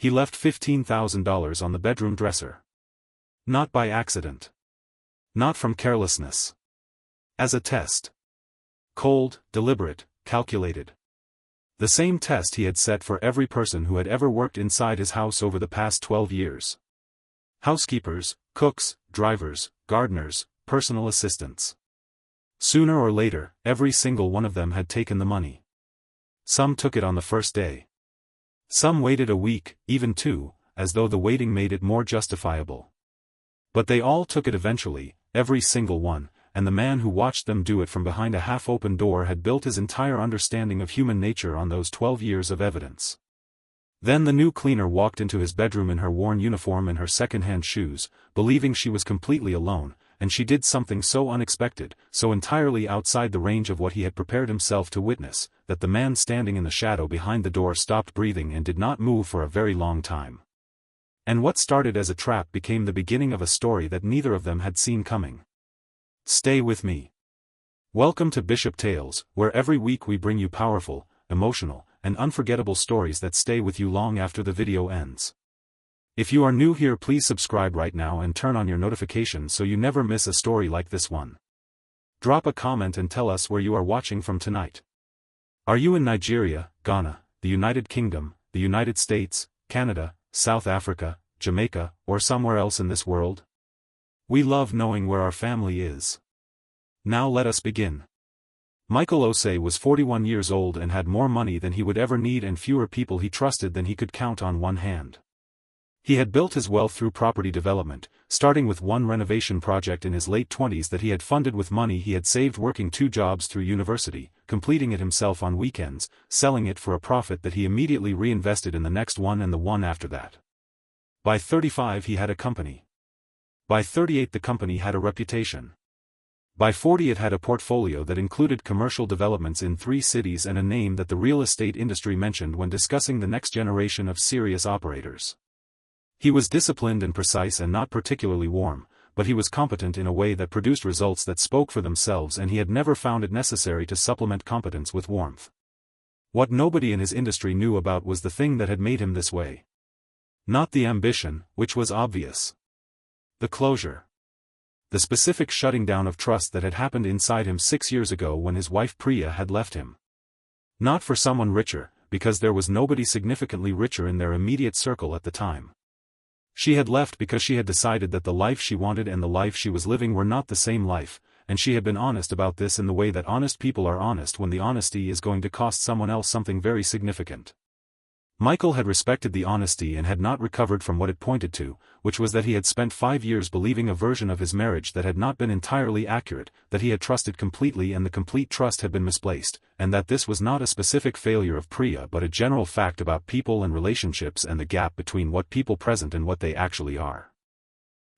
He left $15,000 on the bedroom dresser. Not by accident. Not from carelessness. As a test. Cold, deliberate, calculated. The same test he had set for every person who had ever worked inside his house over the past 12 years. Housekeepers, cooks, drivers, gardeners, personal assistants. Sooner or later, every single one of them had taken the money. Some took it on the first day. Some waited a week, even two, as though the waiting made it more justifiable. But they all took it eventually, every single one, and the man who watched them do it from behind a half-open door had built his entire understanding of human nature on those 12 years of evidence. Then the new cleaner walked into his bedroom in her worn uniform and her second-hand shoes, believing she was completely alone, and she did something so unexpected, so entirely outside the range of what he had prepared himself to witness, that the man standing in the shadow behind the door stopped breathing and did not move for a very long time. And what started as a trap became the beginning of a story that neither of them had seen coming. Stay with me. Welcome to Bishop Tales, where every week we bring you powerful, emotional, and unforgettable stories that stay with you long after the video ends. If you are new here, please subscribe right now and turn on your notifications so you never miss a story like this one. Drop a comment and tell us where you are watching from tonight. Are you in Nigeria, Ghana, the United Kingdom, the United States, Canada, South Africa, Jamaica, or somewhere else in this world? We love knowing where our family is. Now let us begin. Michael Osei was 41 years old and had more money than he would ever need and fewer people he trusted than he could count on one hand. He had built his wealth through property development, starting with one renovation project in his late 20s that he had funded with money he had saved working 2 jobs through university, completing it himself on weekends, selling it for a profit that he immediately reinvested in the next one and the one after that. By 35 he had a company. By 38 the company had a reputation. By 40 it had a portfolio that included commercial developments in 3 cities and a name that the real estate industry mentioned when discussing the next generation of serious operators. He was disciplined and precise and not particularly warm, but he was competent in a way that produced results that spoke for themselves, and he had never found it necessary to supplement competence with warmth. What nobody in his industry knew about was the thing that had made him this way. Not the ambition, which was obvious. The closure. The specific shutting down of trust that had happened inside him 6 years ago when his wife Priya had left him. Not for someone richer, because there was nobody significantly richer in their immediate circle at the time. She had left because she had decided that the life she wanted and the life she was living were not the same life, and she had been honest about this in the way that honest people are honest when the honesty is going to cost someone else something very significant. Michael had respected the honesty and had not recovered from what it pointed to, which was that he had spent 5 years believing a version of his marriage that had not been entirely accurate, that he had trusted completely and the complete trust had been misplaced, and that this was not a specific failure of Priya but a general fact about people and relationships and the gap between what people present and what they actually are.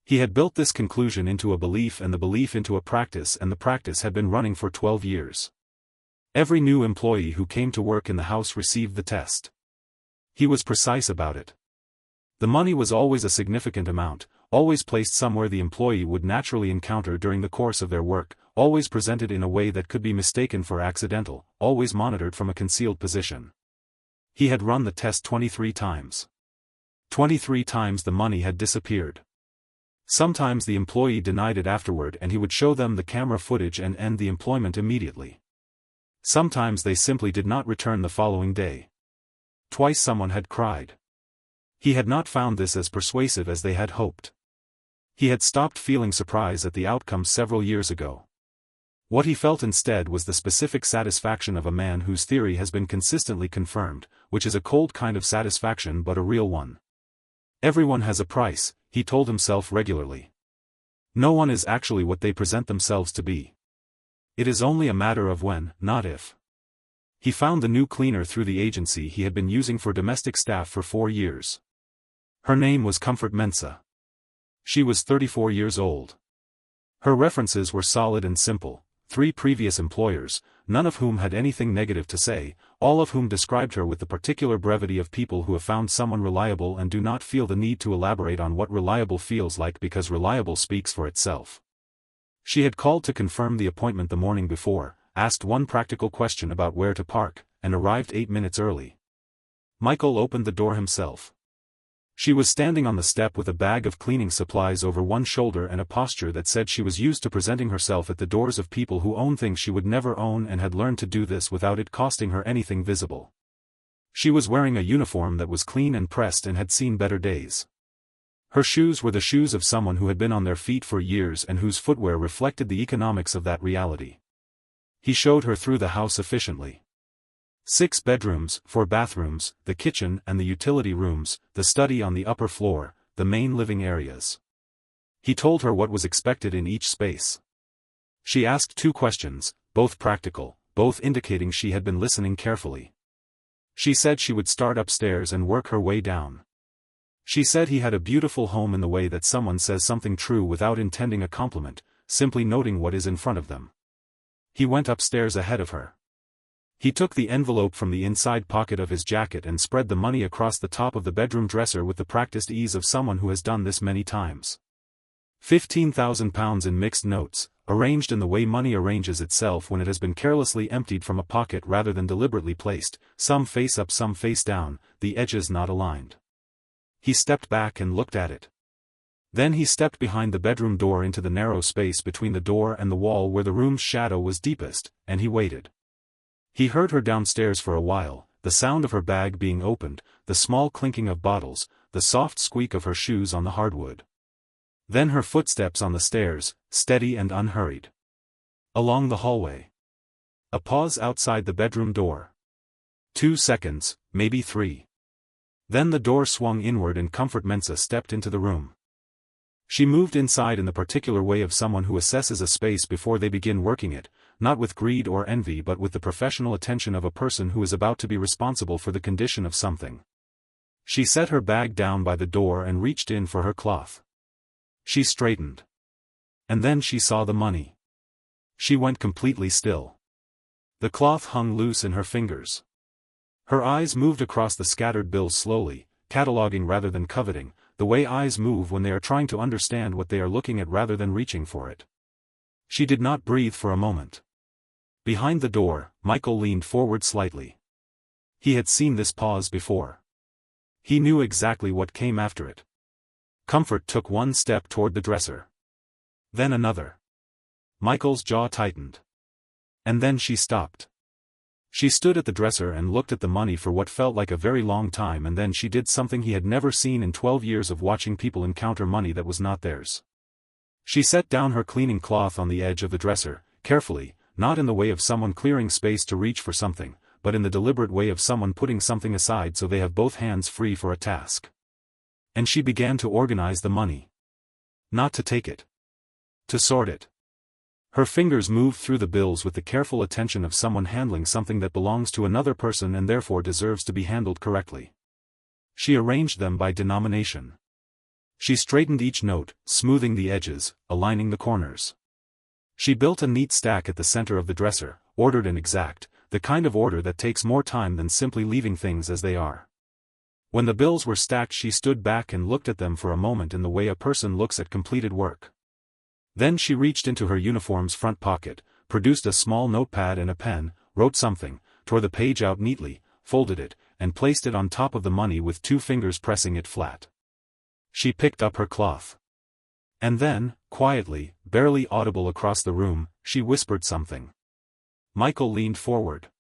He had built this conclusion into a belief and the belief into a practice, and the practice had been running for 12 years. Every new employee who came to work in the house received the test. He was precise about it. The money was always a significant amount, always placed somewhere the employee would naturally encounter during the course of their work, always presented in a way that could be mistaken for accidental, always monitored from a concealed position. He had run the test 23 times. 23 times the money had disappeared. Sometimes the employee denied it afterward and he would show them the camera footage and end the employment immediately. Sometimes they simply did not return the following day. Twice someone had cried. He had not found this as persuasive as they had hoped. He had stopped feeling surprise at the outcome several years ago. What he felt instead was the specific satisfaction of a man whose theory has been consistently confirmed, which is a cold kind of satisfaction but a real one. Everyone has a price, he told himself regularly. No one is actually what they present themselves to be. It is only a matter of when, not if. He found the new cleaner through the agency he had been using for domestic staff for 4 years. Her name was Comfort Mensah. She was 34 years old. Her references were solid and simple: 3 previous employers, none of whom had anything negative to say, all of whom described her with the particular brevity of people who have found someone reliable and do not feel the need to elaborate on what reliable feels like because reliable speaks for itself. She had called to confirm the appointment the morning before, asked one practical question about where to park, and arrived 8 minutes early. Michael opened the door himself. She was standing on the step with a bag of cleaning supplies over one shoulder and a posture that said she was used to presenting herself at the doors of people who own things she would never own and had learned to do this without it costing her anything visible. She was wearing a uniform that was clean and pressed and had seen better days. Her shoes were the shoes of someone who had been on their feet for years and whose footwear reflected the economics of that reality. He showed her through the house efficiently. 6 bedrooms, 4 bathrooms, the kitchen and the utility rooms, the study on the upper floor, the main living areas. He told her what was expected in each space. She asked 2 questions, both practical, both indicating she had been listening carefully. She said she would start upstairs and work her way down. She said he had a beautiful home in the way that someone says something true without intending a compliment, simply noting what is in front of them. He went upstairs ahead of her. He took the envelope from the inside pocket of his jacket and spread the money across the top of the bedroom dresser with the practiced ease of someone who has done this many times. £15,000 in mixed notes, arranged in the way money arranges itself when it has been carelessly emptied from a pocket rather than deliberately placed, some face up some face down, the edges not aligned. He stepped back and looked at it. Then he stepped behind the bedroom door into the narrow space between the door and the wall where the room's shadow was deepest, and he waited. He heard her downstairs for a while, the sound of her bag being opened, the small clinking of bottles, the soft squeak of her shoes on the hardwood. Then her footsteps on the stairs, steady and unhurried. Along the hallway. A pause outside the bedroom door. 2 seconds, maybe 3. Then the door swung inward and Comfort Mensah stepped into the room. She moved inside in the particular way of someone who assesses a space before they begin working it, not with greed or envy but with the professional attention of a person who is about to be responsible for the condition of something. She set her bag down by the door and reached in for her cloth. She straightened. And then she saw the money. She went completely still. The cloth hung loose in her fingers. Her eyes moved across the scattered bills slowly, cataloging rather than coveting, the way eyes move when they are trying to understand what they are looking at rather than reaching for it. She did not breathe for a moment. Behind the door, Michael leaned forward slightly. He had seen this pause before. He knew exactly what came after it. Comfort took one step toward the dresser. Then another. Michael's jaw tightened. And then she stopped. She stood at the dresser and looked at the money for what felt like a very long time, and then she did something he had never seen in 12 years of watching people encounter money that was not theirs. She set down her cleaning cloth on the edge of the dresser, carefully, not in the way of someone clearing space to reach for something, but in the deliberate way of someone putting something aside so they have both hands free for a task. And she began to organize the money. Not to take it. To sort it. Her fingers moved through the bills with the careful attention of someone handling something that belongs to another person and therefore deserves to be handled correctly. She arranged them by denomination. She straightened each note, smoothing the edges, aligning the corners. She built a neat stack at the center of the dresser, ordered and exact, the kind of order that takes more time than simply leaving things as they are. When the bills were stacked, she stood back and looked at them for a moment in the way a person looks at completed work. Then she reached into her uniform's front pocket, produced a small notepad and a pen, wrote something, tore the page out neatly, folded it, and placed it on top of the money with 2 fingers pressing it flat. She picked up her cloth. And then, quietly, barely audible across the room, she whispered something. Michael leaned forward.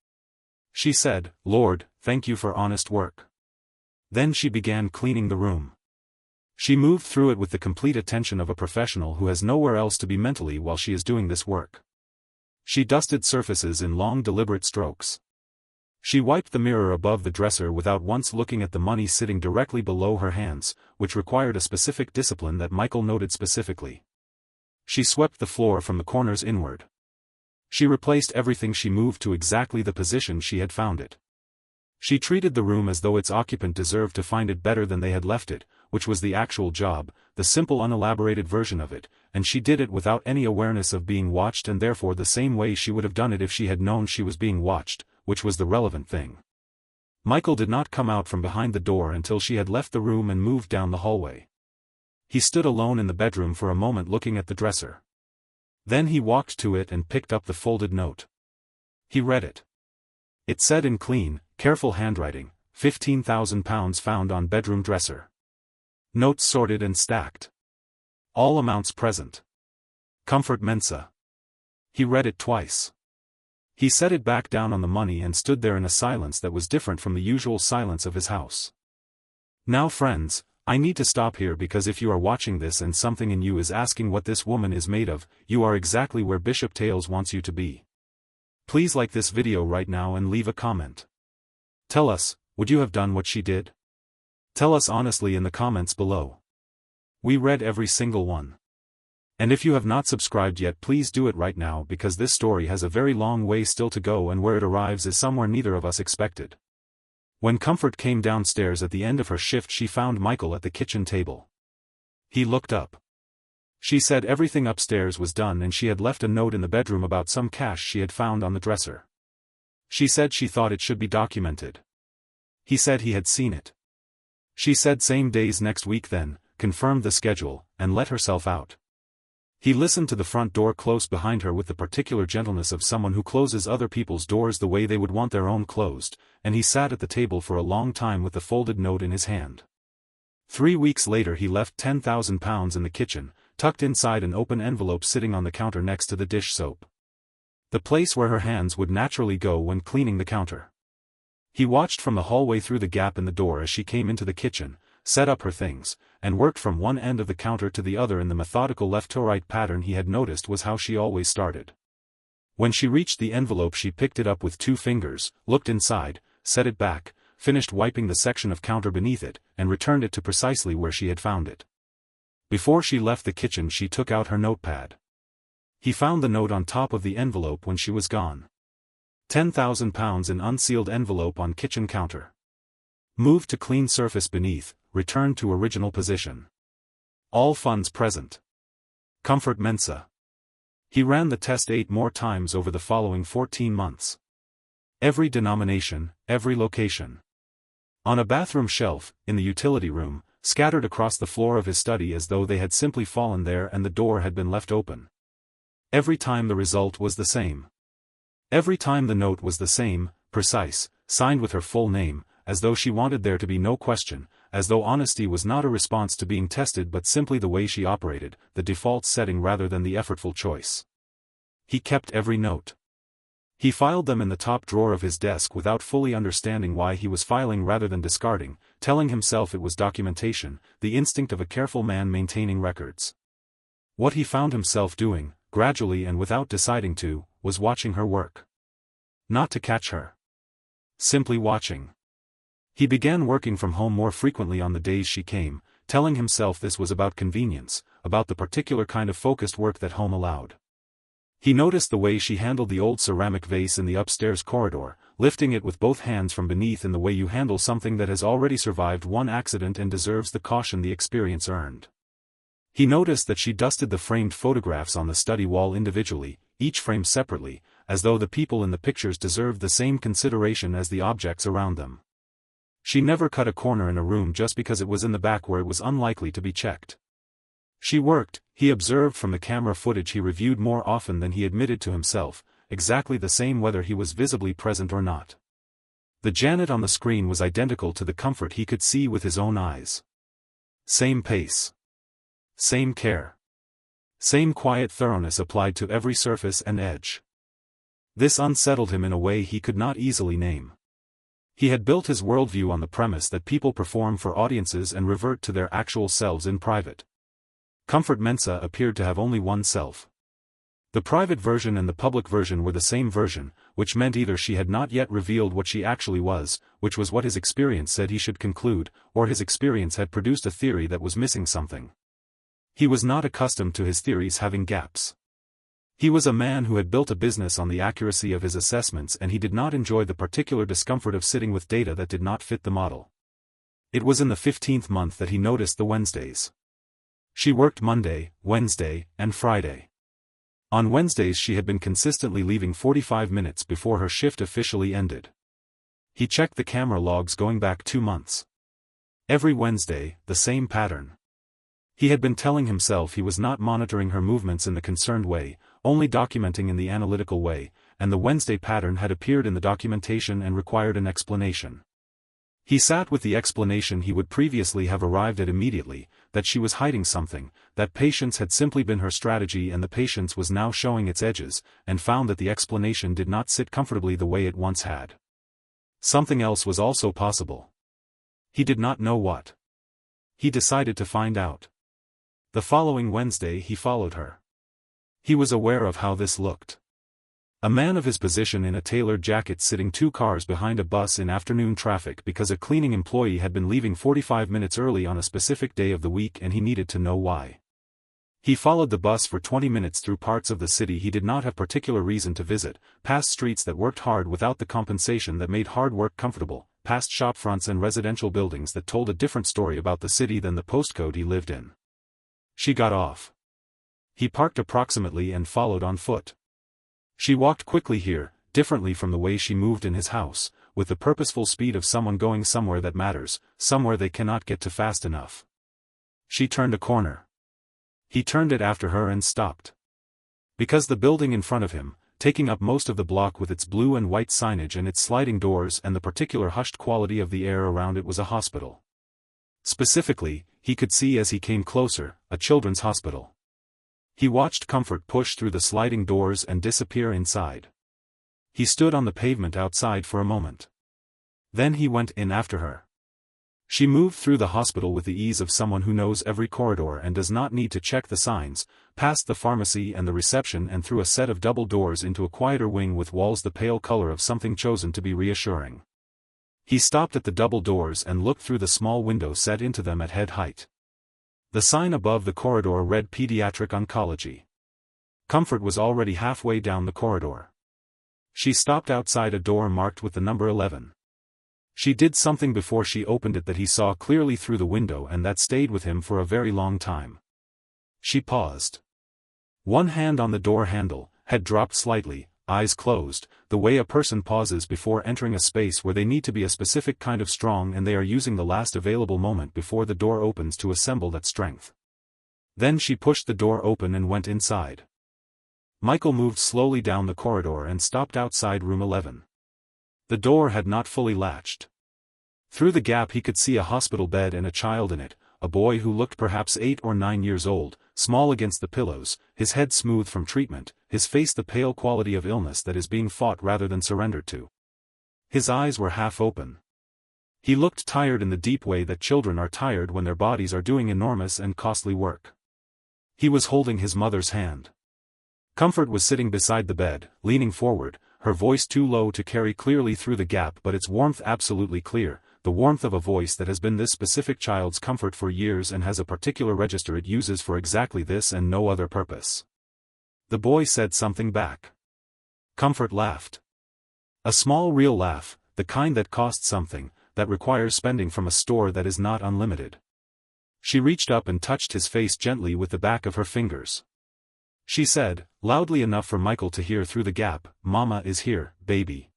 She said, "Lord, thank you for honest work." Then she began cleaning the room. She moved through it with the complete attention of a professional who has nowhere else to be mentally while she is doing this work. She dusted surfaces in long deliberate strokes. She wiped the mirror above the dresser without once looking at the money sitting directly below her hands, which required a specific discipline that Michael noted specifically. She swept the floor from the corners inward. She replaced everything. She moved to exactly the position she had found it. She treated the room as though its occupant deserved to find it better than they had left it, which was the actual job, the simple unelaborated version of it, and she did it without any awareness of being watched, and therefore the same way she would have done it if she had known she was being watched, which was the relevant thing. Michael did not come out from behind the door until she had left the room and moved down the hallway. He stood alone in the bedroom for a moment looking at the dresser. Then he walked to it and picked up the folded note. He read it. It said in clean, careful handwriting, £15,000 found on bedroom dresser. Notes sorted and stacked. All amounts present. Comfort Mensa. He read it twice. He set it back down on the money and stood there in a silence that was different from the usual silence of his house. Now friends, I need to stop here because if you are watching this and something in you is asking what this woman is made of, you are exactly where Bishop Tales wants you to be. Please like this video right now and leave a comment. Tell us, would you have done what she did? Tell us honestly in the comments below. We read every single one. And if you have not subscribed yet, please do it right now because this story has a very long way still to go and where it arrives is somewhere neither of us expected. When Comfort came downstairs at the end of her shift, she found Michael at the kitchen table. He looked up. She said everything upstairs was done and she had left a note in the bedroom about some cash she had found on the dresser. She said she thought it should be documented. He said he had seen it. She said same days next week then, confirmed the schedule, and let herself out. He listened to the front door close behind her with the particular gentleness of someone who closes other people's doors the way they would want their own closed, and he sat at the table for a long time with the folded note in his hand. 3 weeks later he left £10,000 in the kitchen, tucked inside an open envelope sitting on the counter next to the dish soap. The place where her hands would naturally go when cleaning the counter. He watched from the hallway through the gap in the door as she came into the kitchen, set up her things, and worked from one end of the counter to the other in the methodical left-to-right pattern he had noticed was how she always started. When she reached the envelope she picked it up with 2 fingers, looked inside, set it back, finished wiping the section of counter beneath it, and returned it to precisely where she had found it. Before she left the kitchen she took out her notepad. He found the note on top of the envelope when she was gone. £10,000 in unsealed envelope on kitchen counter. Moved to clean surface beneath, returned to original position. All funds present. Comfort Mensa. He ran the test 8 more times over the following 14 months. Every denomination, every location. On a bathroom shelf, in the utility room, scattered across the floor of his study as though they had simply fallen there and the door had been left open. Every time the result was the same. Every time the note was the same, precise, signed with her full name, as though she wanted there to be no question, as though honesty was not a response to being tested but simply the way she operated, the default setting rather than the effortful choice. He kept every note. He filed them in the top drawer of his desk without fully understanding why he was filing rather than discarding, telling himself it was documentation, the instinct of a careful man maintaining records. What he found himself doing, gradually and without deciding to, was watching her work. Not to catch her. Simply watching. He began working from home more frequently on the days she came, telling himself this was about convenience, about the particular kind of focused work that home allowed. He noticed the way she handled the old ceramic vase in the upstairs corridor, lifting it with both hands from beneath in the way you handle something that has already survived one accident and deserves the caution the experience earned. He noticed that she dusted the framed photographs on the study wall individually, each frame separately, as though the people in the pictures deserved the same consideration as the objects around them. She never cut a corner in a room just because it was in the back where it was unlikely to be checked. She worked, he observed from the camera footage he reviewed more often than he admitted to himself, exactly the same whether he was visibly present or not. The Janet on the screen was identical to the Comfort he could see with his own eyes. Same pace. Same care. Same quiet thoroughness applied to every surface and edge. This unsettled him in a way he could not easily name. He had built his worldview on the premise that people perform for audiences and revert to their actual selves in private. Comfort Mensa appeared to have only one self. The private version and the public version were the same version, which meant either she had not yet revealed what she actually was, which was what his experience said he should conclude, or his experience had produced a theory that was missing something. He was not accustomed to his theories having gaps. He was a man who had built a business on the accuracy of his assessments and he did not enjoy the particular discomfort of sitting with data that did not fit the model. It was in the 15th month that he noticed the Wednesdays. She worked Monday, Wednesday, and Friday. On Wednesdays she had been consistently leaving 45 minutes before her shift officially ended. He checked the camera logs going back 2 months. Every Wednesday, the same pattern. He had been telling himself he was not monitoring her movements in the concerned way, only documenting in the analytical way, and the Wednesday pattern had appeared in the documentation and required an explanation. He sat with the explanation he would previously have arrived at immediately, that she was hiding something, that patience had simply been her strategy and the patience was now showing its edges, and found that the explanation did not sit comfortably the way it once had. Something else was also possible. He did not know what. He decided to find out. The following Wednesday he followed her. He was aware of how this looked. A man of his position in a tailored jacket sitting 2 cars behind a bus in afternoon traffic because a cleaning employee had been leaving 45 minutes early on a specific day of the week and he needed to know why. He followed the bus for 20 minutes through parts of the city he did not have particular reason to visit, past streets that worked hard without the compensation that made hard work comfortable, past shopfronts and residential buildings that told a different story about the city than the postcode he lived in. She got off. He parked approximately and followed on foot. She walked quickly here, differently from the way she moved in his house, with the purposeful speed of someone going somewhere that matters, somewhere they cannot get to fast enough. She turned a corner. He turned it after her and stopped. Because the building in front of him, taking up most of the block with its blue and white signage and its sliding doors and the particular hushed quality of the air around it was a hospital. Specifically, he could see as he came closer, a children's hospital. He watched Comfort push through the sliding doors and disappear inside. He stood on the pavement outside for a moment. Then he went in after her. She moved through the hospital with the ease of someone who knows every corridor and does not need to check the signs, past the pharmacy and the reception and through a set of double doors into a quieter wing with walls the pale color of something chosen to be reassuring. He stopped at the double doors and looked through the small window set into them at head height. The sign above the corridor read Pediatric Oncology. Comfort was already halfway down the corridor. She stopped outside a door marked with the number 11. She did something before she opened it that he saw clearly through the window and that stayed with him for a very long time. She paused. One hand on the door handle had dropped slightly, eyes closed, the way a person pauses before entering a space where they need to be a specific kind of strong and they are using the last available moment before the door opens to assemble that strength. Then she pushed the door open and went inside. Michael moved slowly down the corridor and stopped outside room 11. The door had not fully latched. Through the gap he could see a hospital bed and a child in it, a boy who looked perhaps 8 or 9 years old, small against the pillows, his head smooth from treatment, his face the pale quality of illness that is being fought rather than surrendered to. His eyes were half open. He looked tired in the deep way that children are tired when their bodies are doing enormous and costly work. He was holding his mother's hand. Comfort was sitting beside the bed, leaning forward, her voice too low to carry clearly through the gap but its warmth absolutely clear, the warmth of a voice that has been this specific child's comfort for years and has a particular register it uses for exactly this and no other purpose. The boy said something back. Comfort laughed. A small real laugh, the kind that costs something, that requires spending from a store that is not unlimited. She reached up and touched his face gently with the back of her fingers. She said, loudly enough for Michael to hear through the gap, "Mama is here, baby.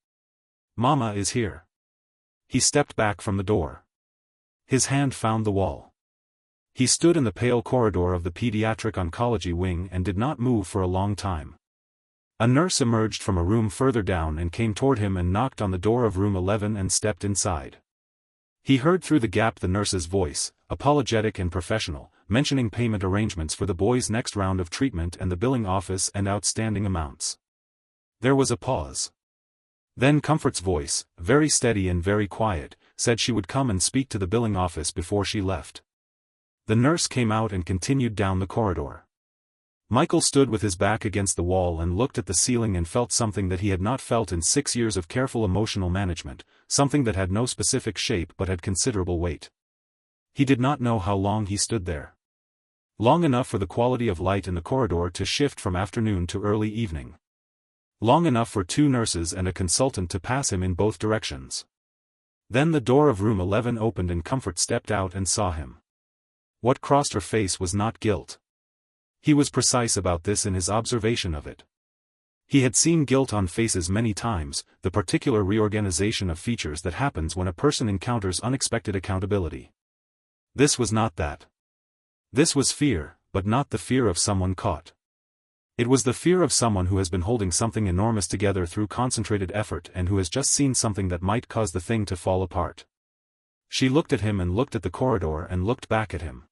Mama is here." He stepped back from the door. His hand found the wall. He stood in the pale corridor of the pediatric oncology wing and did not move for a long time. A nurse emerged from a room further down and came toward him and knocked on the door of room 11 and stepped inside. He heard through the gap the nurse's voice, apologetic and professional, mentioning payment arrangements for the boy's next round of treatment and the billing office and outstanding amounts. There was a pause. Then Comfort's voice, very steady and very quiet, said she would come and speak to the billing office before she left. The nurse came out and continued down the corridor. Michael stood with his back against the wall and looked at the ceiling and felt something that he had not felt in 6 years of careful emotional management, something that had no specific shape but had considerable weight. He did not know how long he stood there. Long enough for the quality of light in the corridor to shift from afternoon to early evening. Long enough for 2 nurses and a consultant to pass him in both directions. Then the door of room 11 opened and Comfort stepped out and saw him. What crossed her face was not guilt. He was precise about this in his observation of it. He had seen guilt on faces many times, the particular reorganization of features that happens when a person encounters unexpected accountability. This was not that. This was fear, but not the fear of someone caught. It was the fear of someone who has been holding something enormous together through concentrated effort and who has just seen something that might cause the thing to fall apart. She looked at him and looked at the corridor and looked back at him.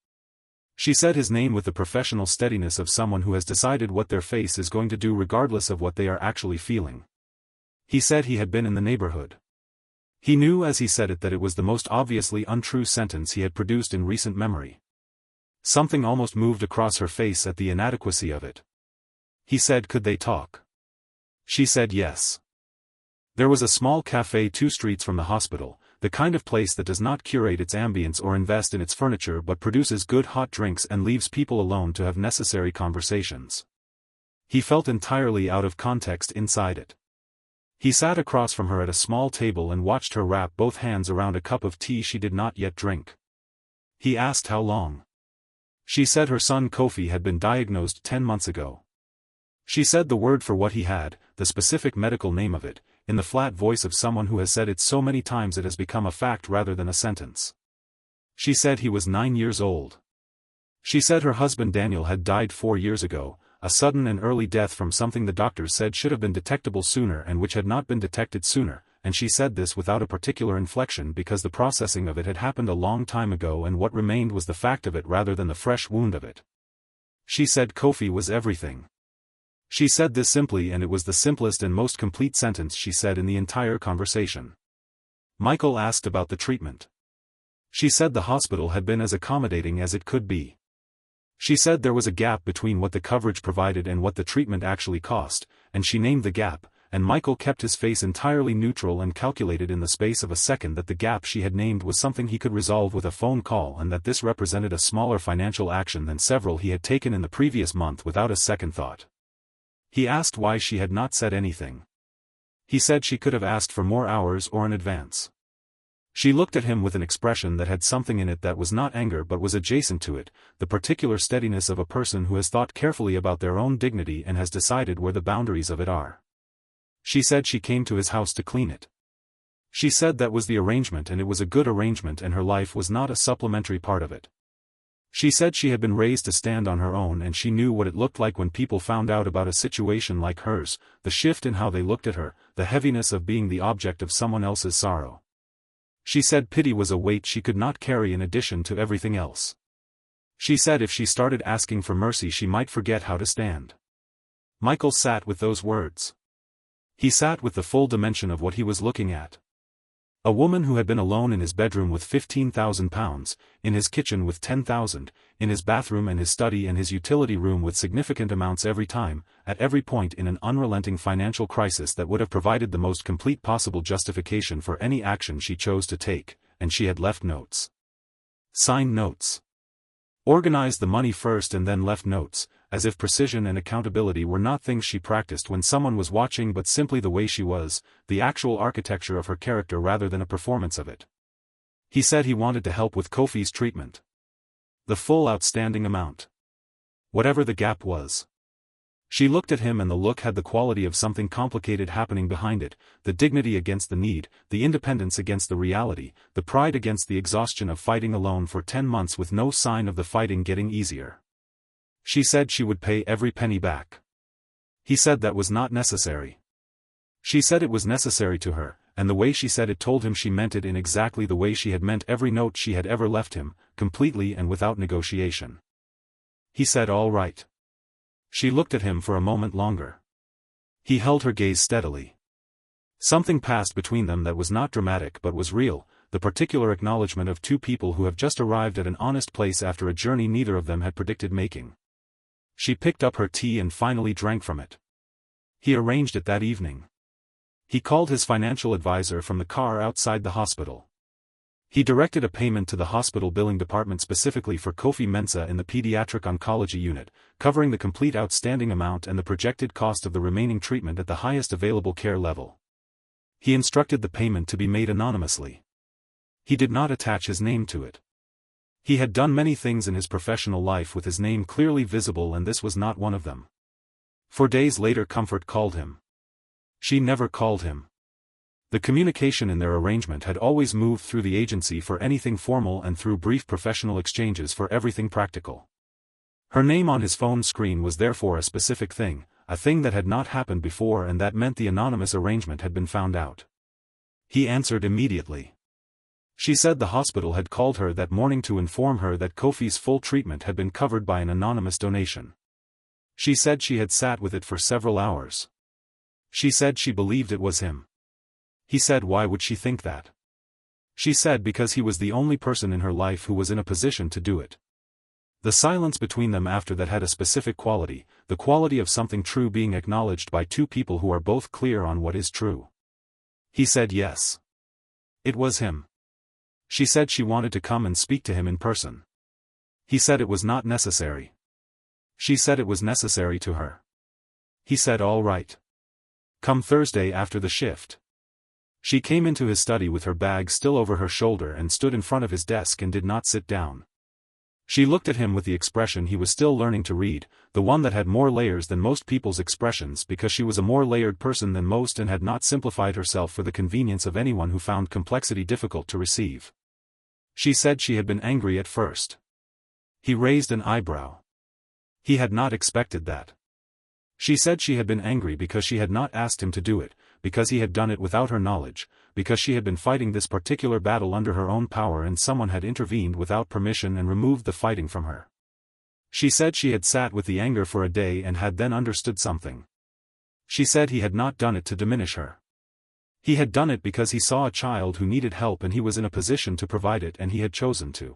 She said his name with the professional steadiness of someone who has decided what their face is going to do regardless of what they are actually feeling. He said he had been in the neighborhood. He knew as he said it that it was the most obviously untrue sentence he had produced in recent memory. Something almost moved across her face at the inadequacy of it. He said, "Could they talk?" She said yes. There was a small cafe 2 streets from the hospital, the kind of place that does not curate its ambience or invest in its furniture but produces good hot drinks and leaves people alone to have necessary conversations. He felt entirely out of context inside it. He sat across from her at a small table and watched her wrap both hands around a cup of tea she did not yet drink. He asked how long. She said her son Kofi had been diagnosed 10 months ago. She said the word for what he had, the specific medical name of it, in the flat voice of someone who has said it so many times it has become a fact rather than a sentence. She said he was 9 years old. She said her husband Daniel had died 4 years ago, a sudden and early death from something the doctors said should have been detectable sooner and which had not been detected sooner, and she said this without a particular inflection because the processing of it had happened a long time ago and what remained was the fact of it rather than the fresh wound of it. She said Kofi was everything. She said this simply and it was the simplest and most complete sentence she said in the entire conversation. Michael asked about the treatment. She said the hospital had been as accommodating as it could be. She said there was a gap between what the coverage provided and what the treatment actually cost, and she named the gap, and Michael kept his face entirely neutral and calculated in the space of a second that the gap she had named was something he could resolve with a phone call and that this represented a smaller financial action than several he had taken in the previous month without a second thought. He asked why she had not said anything. He said she could have asked for more hours or in advance. She looked at him with an expression that had something in it that was not anger but was adjacent to it, the particular steadiness of a person who has thought carefully about their own dignity and has decided where the boundaries of it are. She said she came to his house to clean it. She said that was the arrangement and it was a good arrangement and her life was not a supplementary part of it. She said she had been raised to stand on her own and she knew what it looked like when people found out about a situation like hers, the shift in how they looked at her, the heaviness of being the object of someone else's sorrow. She said pity was a weight she could not carry in addition to everything else. She said if she started asking for mercy she might forget how to stand. Michael sat with those words. He sat with the full dimension of what he was looking at. A woman who had been alone in his bedroom with £15,000, in his kitchen with £10,000, in his bathroom and his study and his utility room with significant amounts every time, at every point in an unrelenting financial crisis that would have provided the most complete possible justification for any action she chose to take, and she had left notes. Signed notes. Organized the money first and then left notes, as if precision and accountability were not things she practiced when someone was watching but simply the way she was, the actual architecture of her character rather than a performance of it. He said he wanted to help with Kofi's treatment. The full outstanding amount. Whatever the gap was. She looked at him and the look had the quality of something complicated happening behind it, the dignity against the need, the independence against the reality, the pride against the exhaustion of fighting alone for 10 months with no sign of the fighting getting easier. She said she would pay every penny back. He said that was not necessary. She said it was necessary to her, and the way she said it told him she meant it in exactly the way she had meant every note she had ever left him, completely and without negotiation. He said all right. She looked at him for a moment longer. He held her gaze steadily. Something passed between them that was not dramatic but was real, the particular acknowledgement of two people who have just arrived at an honest place after a journey neither of them had predicted making. She picked up her tea and finally drank from it. He arranged it that evening. He called his financial advisor from the car outside the hospital. He directed a payment to the hospital billing department specifically for Kofi Mensah in the pediatric oncology unit, covering the complete outstanding amount and the projected cost of the remaining treatment at the highest available care level. He instructed the payment to be made anonymously. He did not attach his name to it. He had done many things in his professional life with his name clearly visible and this was not one of them. 4 days later Comfort called him. She never called him. The communication in their arrangement had always moved through the agency for anything formal and through brief professional exchanges for everything practical. Her name on his phone screen was therefore a specific thing, a thing that had not happened before and that meant the anonymous arrangement had been found out. He answered immediately. She said the hospital had called her that morning to inform her that Kofi's full treatment had been covered by an anonymous donation. She said she had sat with it for several hours. She said she believed it was him. He said why would she think that? She said because he was the only person in her life who was in a position to do it. The silence between them after that had a specific quality, the quality of something true being acknowledged by two people who are both clear on what is true. He said yes. It was him. She said she wanted to come and speak to him in person. He said it was not necessary. She said it was necessary to her. He said all right. Come Thursday after the shift. She came into his study with her bag still over her shoulder and stood in front of his desk and did not sit down. She looked at him with the expression he was still learning to read, the one that had more layers than most people's expressions because she was a more layered person than most and had not simplified herself for the convenience of anyone who found complexity difficult to receive. She said she had been angry at first. He raised an eyebrow. He had not expected that. She said she had been angry because she had not asked him to do it, because he had done it without her knowledge, because she had been fighting this particular battle under her own power and someone had intervened without permission and removed the fighting from her. She said she had sat with the anger for a day and had then understood something. She said he had not done it to diminish her. He had done it because he saw a child who needed help and he was in a position to provide it and he had chosen to.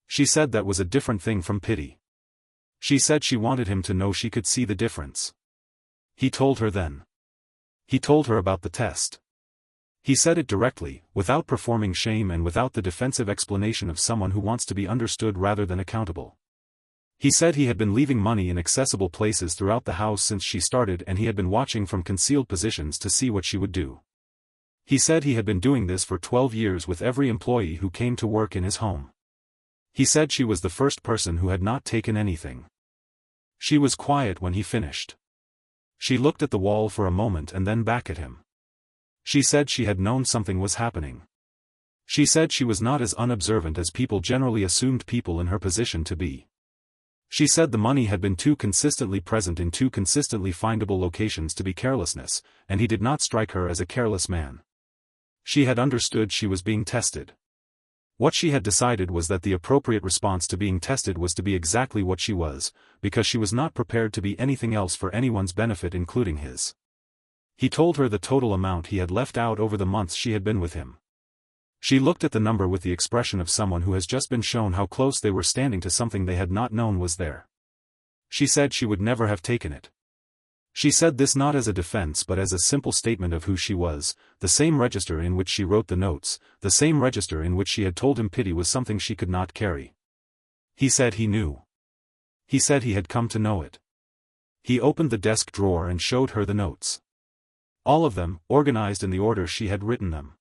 She said that was a different thing from pity. She said she wanted him to know she could see the difference. He told her then. He told her about the test. He said it directly, without performing shame and without the defensive explanation of someone who wants to be understood rather than accountable. He said he had been leaving money in accessible places throughout the house since she started and he had been watching from concealed positions to see what she would do. He said he had been doing this for 12 years with every employee who came to work in his home. He said she was the first person who had not taken anything. She was quiet when he finished. She looked at the wall for a moment and then back at him. She said she had known something was happening. She said she was not as unobservant as people generally assumed people in her position to be. She said the money had been too consistently present in too consistently findable locations to be carelessness, and he did not strike her as a careless man. She had understood she was being tested. What she had decided was that the appropriate response to being tested was to be exactly what she was, because she was not prepared to be anything else for anyone's benefit including his. He told her the total amount he had left out over the months she had been with him. She looked at the number with the expression of someone who has just been shown how close they were standing to something they had not known was there. She said she would never have taken it. She said this not as a defense but as a simple statement of who she was, the same register in which she wrote the notes, the same register in which she had told him pity was something she could not carry. He said he knew. He said he had come to know it. He opened the desk drawer and showed her the notes. All of them, organized in the order she had written them.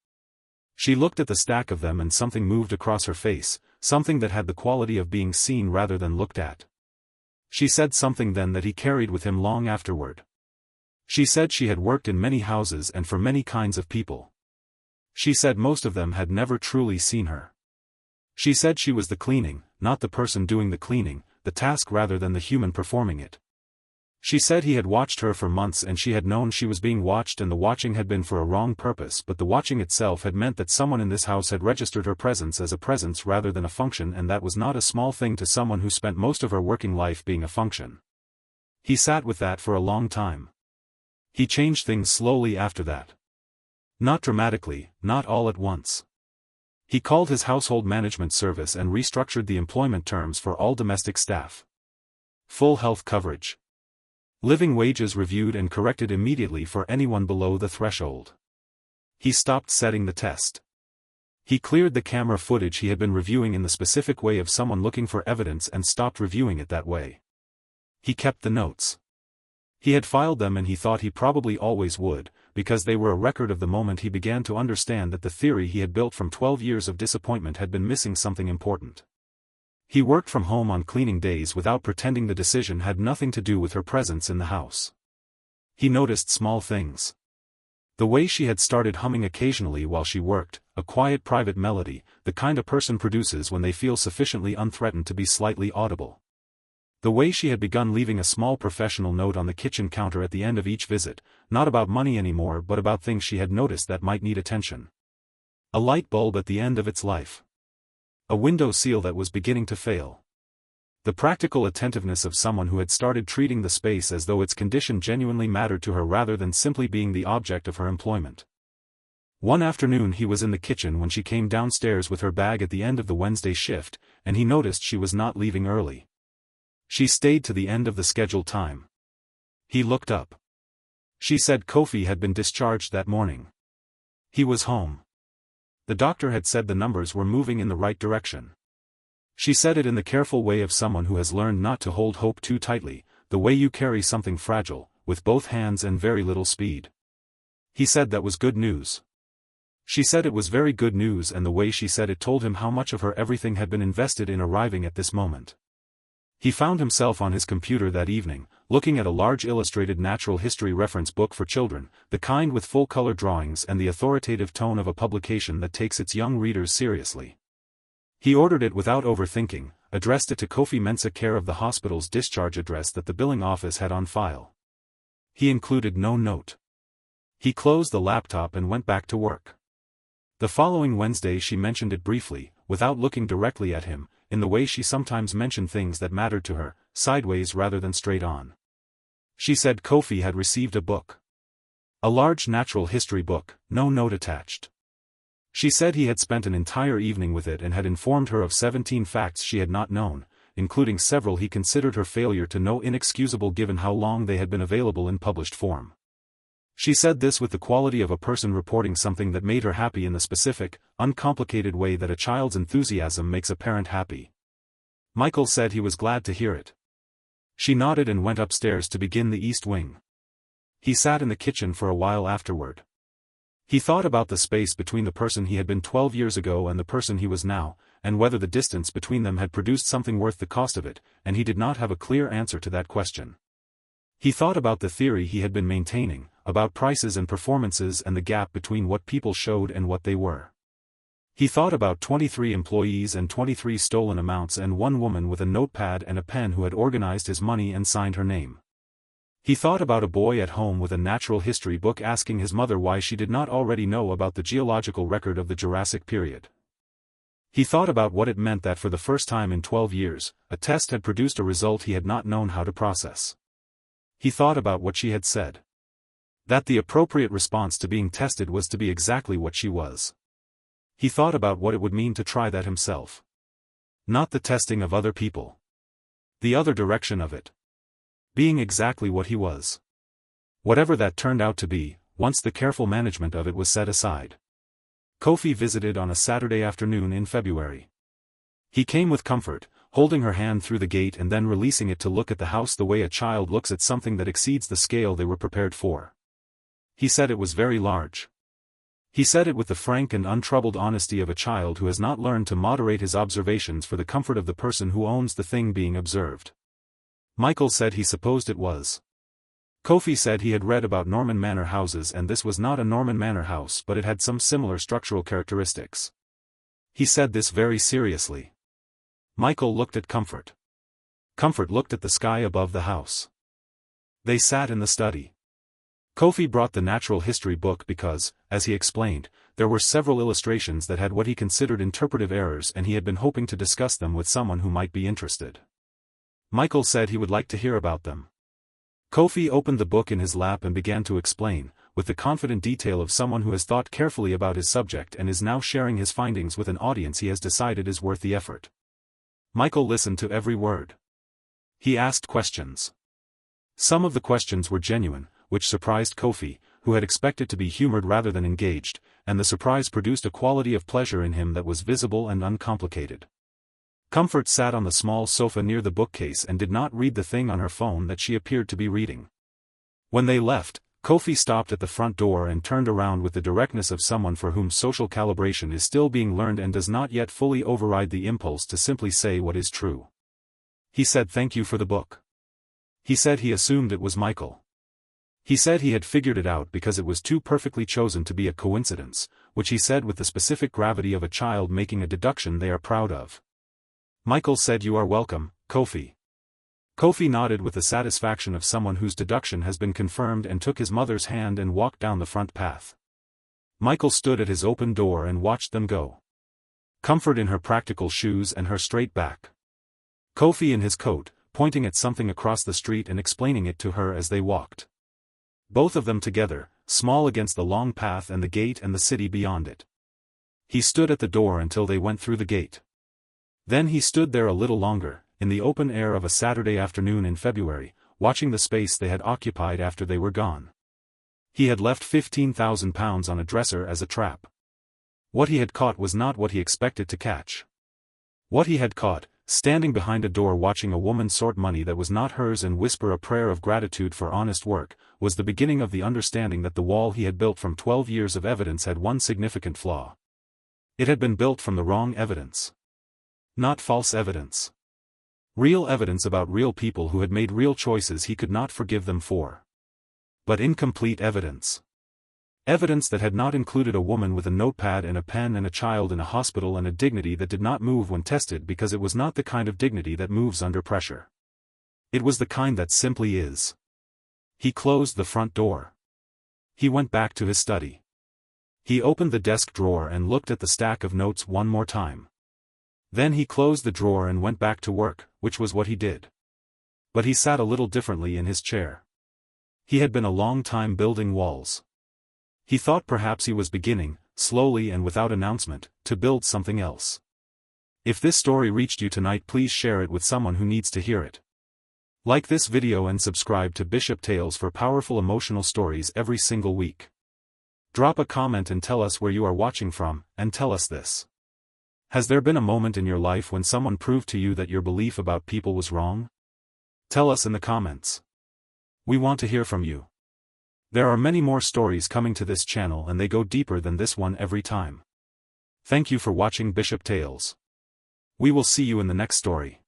She looked at the stack of them and something moved across her face, something that had the quality of being seen rather than looked at. She said something then that he carried with him long afterward. She said she had worked in many houses and for many kinds of people. She said most of them had never truly seen her. She said she was the cleaning, not the person doing the cleaning, the task rather than the human performing it. She said he had watched her for months and she had known she was being watched and the watching had been for a wrong purpose but the watching itself had meant that someone in this house had registered her presence as a presence rather than a function and that was not a small thing to someone who spent most of her working life being a function. He sat with that for a long time. He changed things slowly after that. Not dramatically, not all at once. He called his household management service and restructured the employment terms for all domestic staff. Full health coverage. Living wages reviewed and corrected immediately for anyone below the threshold. He stopped setting the test. He cleared the camera footage he had been reviewing in the specific way of someone looking for evidence and stopped reviewing it that way. He kept the notes. He had filed them and he thought he probably always would, because they were a record of the moment he began to understand that the theory he had built from 12 years of disappointment had been missing something important. He worked from home on cleaning days without pretending the decision had nothing to do with her presence in the house. He noticed small things. The way she had started humming occasionally while she worked, a quiet private melody, the kind a person produces when they feel sufficiently unthreatened to be slightly audible. The way she had begun leaving a small professional note on the kitchen counter at the end of each visit, not about money anymore but about things she had noticed that might need attention. A light bulb at the end of its life. A window seal that was beginning to fail. The practical attentiveness of someone who had started treating the space as though its condition genuinely mattered to her rather than simply being the object of her employment. One afternoon he was in the kitchen when she came downstairs with her bag at the end of the Wednesday shift, and he noticed she was not leaving early. She stayed to the end of the scheduled time. He looked up. She said Kofi had been discharged that morning. He was home. The doctor had said the numbers were moving in the right direction. She said it in the careful way of someone who has learned not to hold hope too tightly, the way you carry something fragile, with both hands and very little speed. He said that was good news. She said it was very good news, and the way she said it told him how much of her everything had been invested in arriving at this moment. He found himself on his computer that evening, looking at a large illustrated natural history reference book for children, the kind with full-color drawings and the authoritative tone of a publication that takes its young readers seriously. He ordered it without overthinking, addressed it to Kofi Mensah, care of the hospital's discharge address that the billing office had on file. He included no note. He closed the laptop and went back to work. The following Wednesday she mentioned it briefly, without looking directly at him, in the way she sometimes mentioned things that mattered to her, sideways rather than straight on. She said Kofi had received a book. A large natural history book, no note attached. She said he had spent an entire evening with it and had informed her of 17 facts she had not known, including several he considered her failure to know inexcusable given how long they had been available in published form. She said this with the quality of a person reporting something that made her happy in the specific, uncomplicated way that a child's enthusiasm makes a parent happy. Michael said he was glad to hear it. She nodded and went upstairs to begin the East Wing. He sat in the kitchen for a while afterward. He thought about the space between the person he had been 12 years ago and the person he was now, and whether the distance between them had produced something worth the cost of it, and he did not have a clear answer to that question. He thought about the theory he had been maintaining, about prices and performances and the gap between what people showed and what they were. He thought about 23 employees and 23 stolen amounts and one woman with a notepad and a pen who had organized his money and signed her name. He thought about a boy at home with a natural history book asking his mother why she did not already know about the geological record of the Jurassic period. He thought about what it meant that for the first time in 12 years, a test had produced a result he had not known how to process. He thought about what she had said. That the appropriate response to being tested was to be exactly what she was. He thought about what it would mean to try that himself. Not the testing of other people. The other direction of it. Being exactly what he was. Whatever that turned out to be, once the careful management of it was set aside. Kofi visited on a Saturday afternoon in February. He came with Comfort, holding her hand through the gate and then releasing it to look at the house the way a child looks at something that exceeds the scale they were prepared for. He said it was very large. He said it with the frank and untroubled honesty of a child who has not learned to moderate his observations for the comfort of the person who owns the thing being observed. Michael said he supposed it was. Kofi said he had read about Norman manor houses and this was not a Norman manor house but it had some similar structural characteristics. He said this very seriously. Michael looked at Comfort. Comfort looked at the sky above the house. They sat in the study. Kofi brought the natural history book because, as he explained, there were several illustrations that had what he considered interpretive errors and he had been hoping to discuss them with someone who might be interested. Michael said he would like to hear about them. Kofi opened the book in his lap and began to explain, with the confident detail of someone who has thought carefully about his subject and is now sharing his findings with an audience he has decided is worth the effort. Michael listened to every word. He asked questions. Some of the questions were genuine, which surprised Kofi, who had expected to be humored rather than engaged, and the surprise produced a quality of pleasure in him that was visible and uncomplicated. Comfort sat on the small sofa near the bookcase and did not read the thing on her phone that she appeared to be reading. When they left, Kofi stopped at the front door and turned around with the directness of someone for whom social calibration is still being learned and does not yet fully override the impulse to simply say what is true. He said thank you for the book. He said he assumed it was Michael. He said he had figured it out because it was too perfectly chosen to be a coincidence, which he said with the specific gravity of a child making a deduction they are proud of. Michael said you are welcome, Kofi. Kofi nodded with the satisfaction of someone whose deduction has been confirmed and took his mother's hand and walked down the front path. Michael stood at his open door and watched them go. Comfort in her practical shoes and her straight back. Kofi in his coat, pointing at something across the street and explaining it to her as they walked. Both of them together, small against the long path and the gate and the city beyond it. He stood at the door until they went through the gate. Then he stood there a little longer, in the open air of a Saturday afternoon in February, watching the space they had occupied after they were gone. He had left £15,000 on a dresser as a trap. What he had caught was not what he expected to catch. What he had caught, standing behind a door watching a woman sort money that was not hers and whisper a prayer of gratitude for honest work, was the beginning of the understanding that the wall he had built from 12 years of evidence had one significant flaw. It had been built from the wrong evidence. Not false evidence. Real evidence about real people who had made real choices he could not forgive them for. But incomplete evidence. Evidence that had not included a woman with a notepad and a pen and a child in a hospital and a dignity that did not move when tested because it was not the kind of dignity that moves under pressure. It was the kind that simply is. He closed the front door. He went back to his study. He opened the desk drawer and looked at the stack of notes one more time. Then he closed the drawer and went back to work, which was what he did. But he sat a little differently in his chair. He had been a long time building walls. He thought perhaps he was beginning, slowly and without announcement, to build something else. If this story reached you tonight, please share it with someone who needs to hear it. Like this video and subscribe to Bishop Tales for powerful emotional stories every single week. Drop a comment and tell us where you are watching from, and tell us this. Has there been a moment in your life when someone proved to you that your belief about people was wrong? Tell us in the comments. We want to hear from you. There are many more stories coming to this channel and they go deeper than this one every time. Thank you for watching Bishop Tales. We will see you in the next story.